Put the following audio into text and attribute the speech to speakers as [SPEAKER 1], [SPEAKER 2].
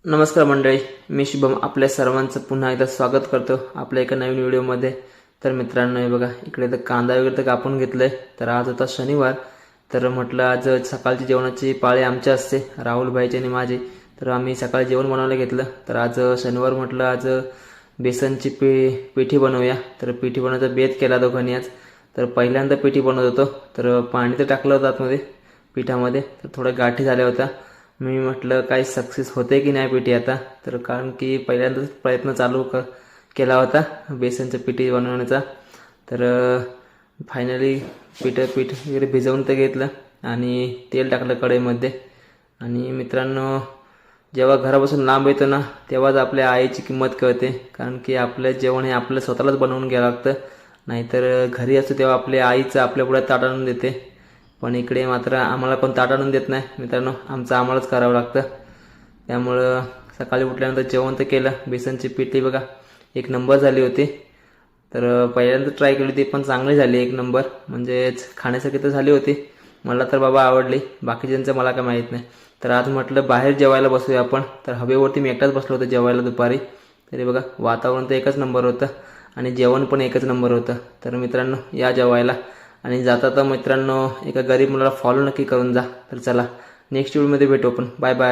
[SPEAKER 1] नमस्कार मंडळी, मी शुभम आपल्या सर्वांचं पुन्हा एकदा स्वागत करतो आपल्या एका नवीन व्हिडिओमध्ये। तर मित्रांनो, हे बघा इकडे तर कांदा वगैरे तर कापून घेतलाय। तर आज होता शनिवार, तर म्हटलं आज सकाळची जेवणाची पाळी आमची असते, राहुल भाईची आणि माझी। तर आम्ही सकाळी जेवण बनवायला घेतलं। तर आज शनिवार म्हटलं आज बेसनची पिठी बनवूया। तर पिठी बनवायचा बेत केला दोघांनी आज। तर पहिल्यांदा पिठी बनवत होतो, तर पाणी तर टाकलं होतं आतमध्ये पिठामध्ये, तर थोड्या गाठी झाल्या होत्या। मी म्हटलं काही सक्सेस होते की नाही पिठी आता, तर कारण की पहिल्यांदाच प्रयत्न केला होता बेसनच्या पिठी बनवण्याचा। तर फायनली पीठ वगैरे भिजवून तर घेतलं आणि तेल टाकलं कढईमध्ये। आणि मित्रांनो, जेव्हा घरापासून लांब येतो ना, तेव्हाच आपल्या आईची किंमत कळते, कारण की आपलं जेवण हे आपलं स्वतःलाच बनवून घ्यावं लागतं। नाहीतर घरी असतो तेव्हा आपल्या आईचं आपल्या पुढे ताट आणून देते, पण इकडे मात्र आम्हाला कोण ताट आणून देत नाही मित्रांनो, आमचं आम्हालाच करावं लागतं। त्यामुळं सकाळी उठल्यानंतर जेवण तर केलं। बेसनची पिठी बघा एक नंबर झाली होती। तर पहिल्यांदा ट्राय केली होती, पण चांगली झाली, एक नंबर, म्हणजेच खाण्यासाठी तर झाली होती। मला तर बाबा आवडली, बाकीच्यांचं मला काय माहीत नाही। तर आज म्हटलं बाहेर जेवायला बसूया आपण। तर हवेवरती मी एकटाच बसलो होतो जेवायला दुपारी। तरी बघा वातावरण तर एकच नंबर होतं आणि जेवण पण एकच नंबर होतं। तर मित्रांनो, या जेवायला। आणि जाता तर मित्रांनो, एका गरीब मुलाला फॉलो नक्की करून जा। तर चला, नेक्स्ट व्हिडिओमध्ये भेटू आपण। Bye bye.